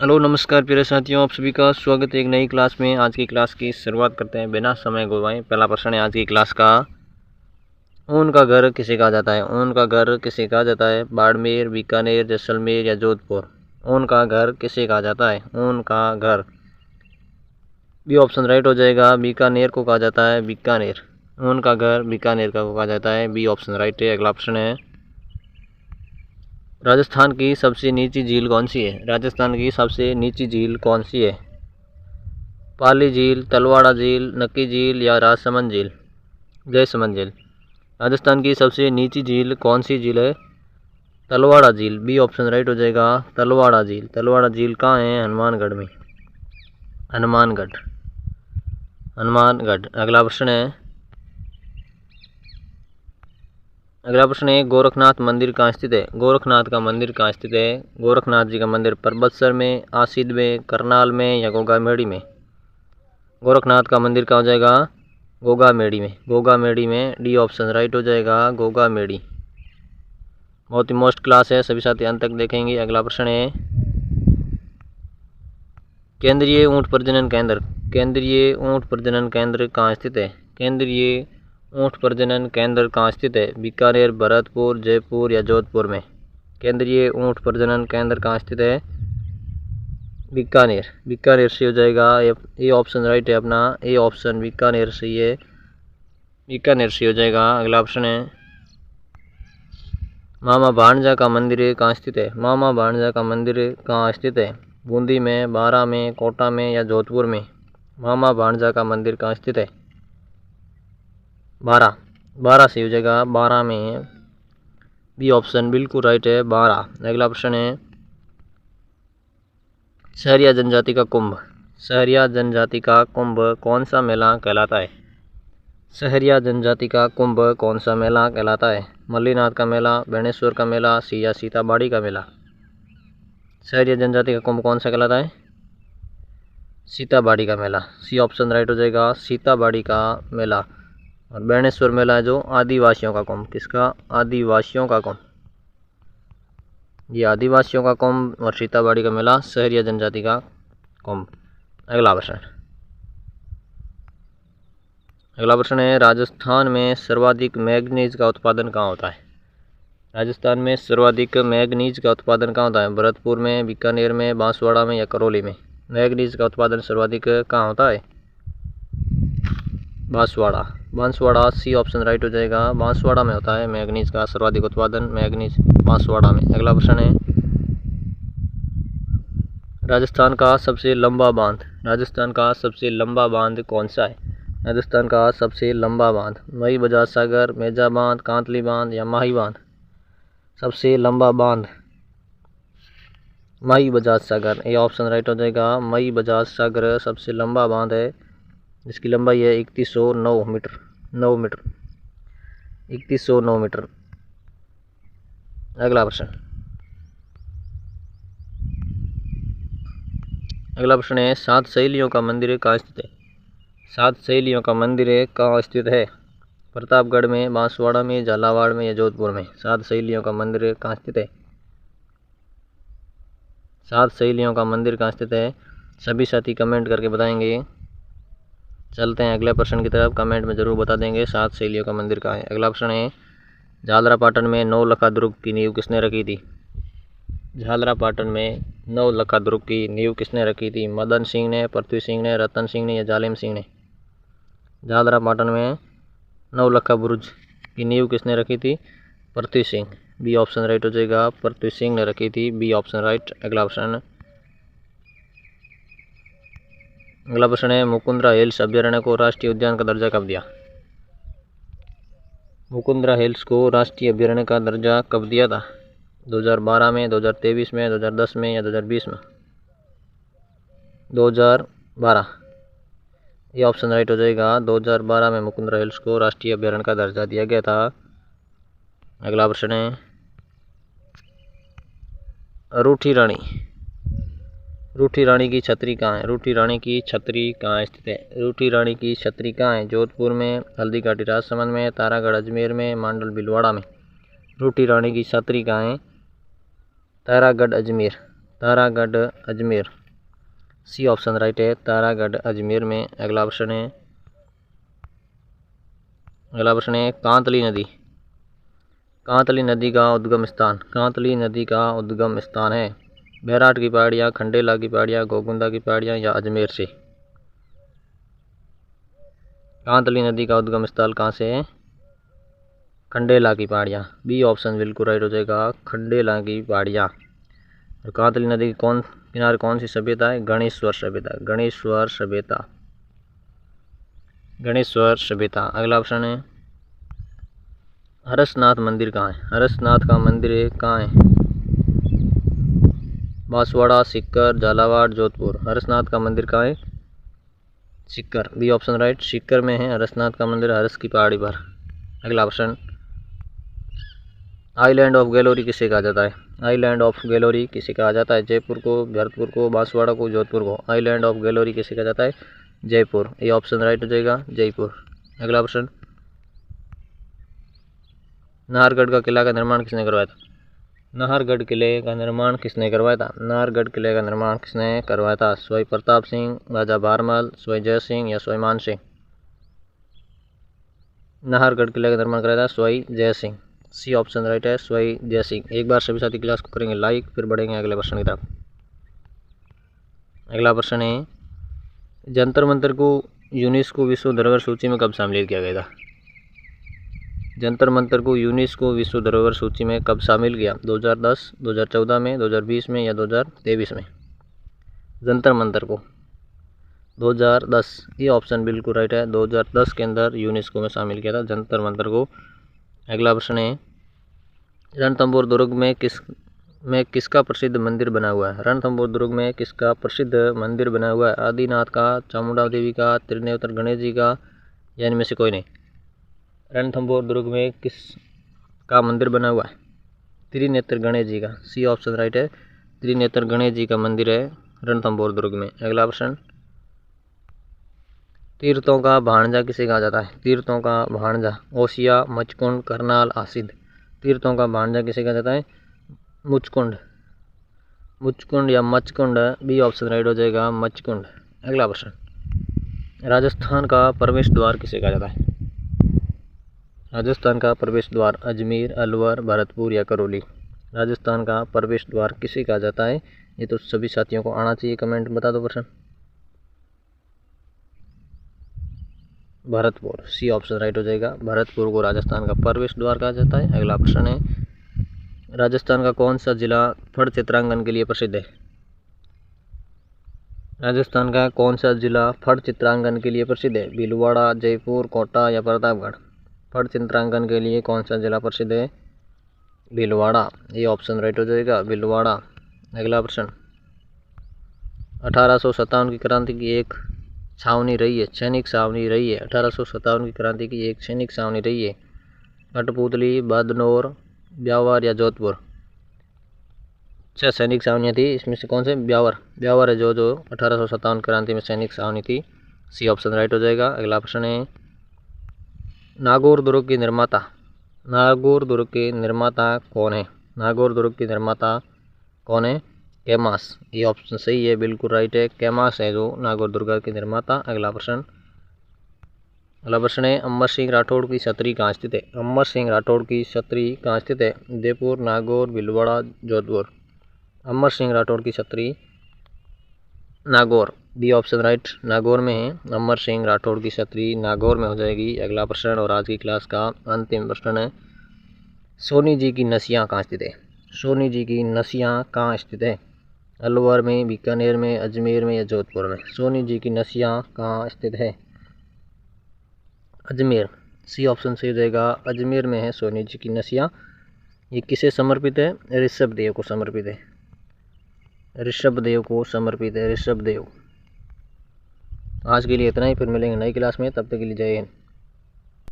Hello नमस्कार प्यारे साथियों, आप सभी का स्वागत है एक नई क्लास में। आज की क्लास की शुरुआत करते हैं बिना समय गवाए। पहला प्रश्न है आज की क्लास का, ऊन का घर किसे कहा जाता है? ऊन का घर किसे कहा जाता है? बाड़मेर, बीकानेर, जैसलमेर या जोधपुर? ऊन का घर किसे कहा जाता है? ऊन का घर। बी ऑप्शन राइट हो जाएगा, बीकानेर को कहा जाता है, बीकानेर। ऊन का घर बीकानेर का को कहा जाता है, बी ऑप्शन राइट है। अगला प्रश्न है, राजस्थान की सबसे नीची झील कौन सी है? राजस्थान की सबसे नीची झील कौन सी है? पाली झील, तलवाड़ा झील, नक्की झील या राजसमंद झील? जयसमंद झील। राजस्थान की सबसे नीची झील कौन सी झील है? तलवाड़ा झील। बी ऑप्शन राइट हो जाएगा, तलवाड़ा झील। तलवाड़ा झील कहाँ है? हनुमानगढ़ में। हनुमानगढ़, हनुमानगढ़। अगला प्रश्न है, गोरखनाथ मंदिर कहाँ स्थित है? गोरखनाथ का मंदिर कहाँ स्थित है? गोरखनाथ जी का मंदिर परबतसर में, आसिद में, करनाल में या गोगामेड़ी में? गोरखनाथ का मंदिर कहाँ हो जाएगा? गोगामेड़ी में। गोगामेड़ी में, डी ऑप्शन राइट हो जाएगा, गोगामेड़ी। बहुत ही मोस्ट क्लास है, सभी साथी अंत तक देखेंगे। अगला प्रश्न है, केंद्रीय ऊंट प्रजनन केंद्र। केंद्रीय ऊंट प्रजनन केंद्र कहाँ स्थित है? केंद्रीय ऊंट प्रजनन केंद्र कहाँ स्थित है? बीकानेर, भरतपुर, जयपुर या जोधपुर में? केंद्रीय ऊंट प्रजनन केंद्र कहाँ स्थित है? बीकानेर। बीकानेर से हो जाएगा, ए ऑप्शन राइट है अपना, ए ऑप्शन बीकानेर सही है, बीकानेर से हो जाएगा। अगला ऑप्शन है, मामा भाणजा का मंदिर कहाँ स्थित है? मामा भाणजा का मंदिर कहाँ स्थित है? बूंदी में, बारा में, कोटा में या जोधपुर में? मामा भाणजा का मंदिर कहाँ स्थित है? बारा। बारा से हो जाएगा, बारा में। बी ऑप्शन बिल्कुल राइट है, बारा। अगला प्रश्न है, सहरिया जनजाति का कुंभ। सहरिया जनजाति का कुंभ कौन सा मेला कहलाता है? सहरिया जनजाति का कुंभ कौन सा मेला कहलाता है? मल्लीनाथ का मेला, बेणेश्वर का मेला, या सीताबाड़ी का मेला? सहरिया जनजाति का कुंभ कौन सा कहलाता है? सीताबाड़ी का मेला। सी ऑप्शन राइट हो जाएगा, सीताबाड़ी का मेला। और बेणेश्वर मेला है जो आदिवासियों का कुंभ। किसका? आदिवासियों का कुंभ। ये आदिवासियों का कुंभ और सीताबाड़ी का मेला सहरिया जनजाति का कुंभ। अगला प्रश्न, अगला प्रश्न है, राजस्थान में सर्वाधिक मैंगनीज का उत्पादन कहाँ होता है? राजस्थान में सर्वाधिक मैंगनीज का उत्पादन कहाँ होता है? भरतपुर में, बीकानेर में, बांसवाड़ा में या करौली में? मैंगनीज का उत्पादन सर्वाधिक कहाँ होता है? Banswara. Banswara, C option right हो जाएगा, बांसवाड़ा में होता है मैंगनीज का सर्वाधिक उत्पादन, मैंगनीज बांसवाड़ा में। अगला प्रश्न है, राजस्थान का सबसे लंबा बांध। राजस्थान का सबसे लंबा बांध कौन सा है? राजस्थान का सबसे लंबा बांध मई बजाज सागर, मेजा बांध, कांतली बांध या माही बांध? सबसे लंबा बांध मई बजाज सागर। ये ऑप्शन राइट हो जाएगा, मई बजाज सागर सबसे लंबा बांध है, जिसकी लंबाई है 3109 मीटर। 9 metre, 3109 metre. अगला प्रश्न, अगला प्रश्न है, सात सहेलियों का मंदिर कहाँ स्थित है? सात सहेलियों का मंदिर कहाँ स्थित है? प्रतापगढ़ में, बांसवाड़ा में, झालावाड़ में या जोधपुर में? सात सहेलियों का मंदिर कहाँ स्थित है? सात सहेलियों का मंदिर कहाँ स्थित है? सभी साथी कमेंट करके बताएंगे। चलते हैं अगले प्रश्न की तरफ, कमेंट में जरूर बता देंगे सात सहेलियों का मंदिर कहाँ है। अगला प्रश्न है, झालरापाटन में नौलखा दुर्ग की नींव किसने रखी थी? झालरापाटन में नौलखा दुर्ग की नींव किसने रखी थी? मदन सिंह ने, पृथ्वी सिंह ने, रतन सिंह ने या जालिम सिंह ने? झालरापाटन में नौलखा बुर्ज की नींव किसने रखी थी? Prithvi Singh. B option right हो जाएगा, पृथ्वी सिंह ने रखी थी, बी ऑप्शन राइट। अगला प्रश्न, अगला प्रश्न है, मुकुंदरा हिल्स अभ्यारण्य को राष्ट्रीय उद्यान का दर्जा कब दिया? मुकुंदरा हिल्स को राष्ट्रीय अभ्यारण्य का दर्जा कब दिया था? 2012 में, 2023 में, 2010 में या 2020 में? 2012। ये ऑप्शन राइट हो जाएगा, 2012 में मुकुंदरा हिल्स को राष्ट्रीय अभ्यारण्य का दर्जा दिया गया था। अगला प्रश्न है, रूठी रानी, रूठी रानी की छतरी कहाँ है? रूठी रानी की छतरी कहाँ स्थित है? रूठी रानी की छतरी कहाँ है? जोधपुर में, हल्दीघाटी राजसमंद में, तारागढ़ अजमेर में, मांडल भीलवाड़ा में? रूठी रानी की छतरी कहाँ है? Taragarh Ajmer. Taragarh Ajmer, C option right है, तारागढ़ अजमेर में। अगला प्रश्न है कांतली नदी, कांतली नदी का उद्गम स्थान, कांतली नदी का उद्गम स्थान है बैराट की पहाड़ियाँ, खंडेला की पहाड़ियाँ, गोगुंदा की पहाड़ियाँ या अजमेर से। कांतली नदी का उद्गम स्थल कहाँ से है? खंडेला की पहाड़ियाँ, बी ऑप्शन बिल्कुल राइट हो जाएगा, खंडेला की पहाड़ियाँ। और कांतली नदी की किनारे कौन सी सभ्यता है? गणेश्वर सभ्यता, गणेश्वर सभ्यता, गणेश्वर सभ्यता। अगला ऑप्शन है हरसनाथ मंदिर कहाँ है? हरसनाथ का मंदिर कहाँ है? बांसवाड़ा, सीकर, झालावाड़, जोधपुर। हरसनाथ का मंदिर कहाँ है? Sikar, B option right, Sikar में है हरसनाथ का मंदिर, हरस की पहाड़ी पर। अगला ऑप्शन आइलैंड ऑफ गैलोरी किसे कहा जाता है? आइलैंड ऑफ गैलोरी किसे कहा जाता है? जयपुर को, भरतपुर को, बांसवाड़ा को, जोधपुर को। आइलैंड ऑफ गैलोरी किसे कहा जाता है? जयपुर, ये ऑप्शन राइट हो जाएगा, जयपुर। अगला ऑप्शन नाहरगढ़ का किला का निर्माण किसने करवाया था? नाहरगढ़ किले का निर्माण किसने करवाया था? नाहरगढ़ किले का निर्माण किसने करवाया था? स्वाई प्रताप सिंह, राजा भारमल, स्वाई जय सिंह या स्वाई मान सिंह? नाहरगढ़ किले का निर्माण कराया था स्वाई जय सिंह, सी ऑप्शन राइट है, स्वाई जय सिंह। एक बार सभी साथी क्लास को करेंगे लाइक, फिर बढ़ेंगे अगले प्रश्न की तरफ। अगला प्रश्न है जंतर मंतर को यूनेस्को विश्व धरोहर सूची में कब शामिल किया गया था? जंतर मंतर को यूनेस्को विश्व धरोहर सूची में कब शामिल किया? 2010, 2014 में, 2020 में या 2023 में? जंतर मंतर को 2010, ये ऑप्शन बिल्कुल राइट है, 2010 के अंदर यूनेस्को में शामिल किया था जंतर मंतर को। अगला प्रश्न है रणथंभौर दुर्ग में किसका प्रसिद्ध मंदिर बना हुआ है? रणथंभौर दुर्ग में किसका प्रसिद्ध मंदिर बना हुआ है? आदिनाथ का, चामुंडा देवी का, त्रिनेत्र गणेश जी का या इनमें से कोई नहीं? रणथंभौर दुर्ग में किसका मंदिर बना हुआ है? त्रिनेत्र गणेश जी का, सी ऑप्शन राइट है, त्रिनेत्र गणेश जी का मंदिर है रणथंभौर दुर्ग में। अगला प्रश्न तीर्थों का भाणजा किसे कहा जाता है? तीर्थों का भाणजा ओसिया, मचकुंड, करनाल, आसिद। तीर्थों का भाणजा किसे कहा जाता है? मुचकुंड, मुचकुंड या मचकुंड, बी ऑप्शन राइट हो जाएगा, मचकुंड। अगला प्रश्न राजस्थान का प्रवेश द्वार किसे कहा जाता है? राजस्थान का प्रवेश द्वार अजमेर, अलवर, भरतपुर या करौली? राजस्थान का प्रवेश द्वार किसे कहा जाता है? ये तो सभी साथियों को आना चाहिए, कमेंट बता दो प्रश्न। भरतपुर, सी ऑप्शन राइट हो जाएगा, भरतपुर को राजस्थान का प्रवेश द्वार कहा जाता है। अगला प्रश्न है राजस्थान का कौन सा जिला फड़ चित्रांकन के लिए प्रसिद्ध है? राजस्थान का कौन सा जिला फड़ चित्रांकन के लिए प्रसिद्ध है? भीलवाड़ा, जयपुर, कोटा या प्रतापगढ़? फड़ चित्रांकन के लिए कौन सा जिला प्रसिद्ध है? भीलवाड़ा, ये ऑप्शन राइट हो जाएगा, भीलवाड़ा। अगला प्रश्न 1857 की क्रांति की एक छावनी रही है, सैनिक छावनी रही है, 1857 की क्रांति की एक सैनिक छावनी रही है, कठपुतली, बादनौर, ब्यावर या जोधपुर? 6 सैनिक छावनियाँ थी, इसमें से कौन से? ब्यावर है जो 1857 क्रांति में सैनिक छावनी थी, सी ऑप्शन राइट हो जाएगा। अगला प्रश्न है नागौर दुर्ग के निर्माता, नागौर दुर्ग के निर्माता कौन है? नागौर दुर्ग के निर्माता कौन है? कैमास, ये ऑप्शन सही है, बिल्कुल राइट है, कैमास है जो नागौर दुर्ग के निर्माता। अगला प्रश्न है अमर सिंह राठौड़ की छतरी कहाँ स्थित है? अमर सिंह राठौड़ की छतरी कहाँ स्थित है? उदयपुर, नागौर, भीलवाड़ा, जोधपुर? अमर सिंह राठौड़ की छतरी Nagaur, B option right, Nagaur में है अमर सिंह राठौड़ की छतरी, नागौर में हो जाएगी। अगला प्रश्न और आज की क्लास का अंतिम प्रश्न है सोनी जी की नसियाँ कहाँ स्थित है? सोनी जी की नसियाँ कहाँ स्थित है? अलवर में, बीकानेर में, अजमेर में या जोधपुर में? सोनी जी की नसियाँ कहाँ स्थित है? अजमेर, सी ऑप्शन सही हो जाएगा, अजमेर में है सोनी जी की नसियाँ। ये किसे समर्पित है? ऋषभ देव को समर्पित है, ऋषभ देव को समर्पित है, ऋषभ देव। आज के लिए इतना ही, फिर मिलेंगे नई क्लास में, तब तक के लिए जय हिंद।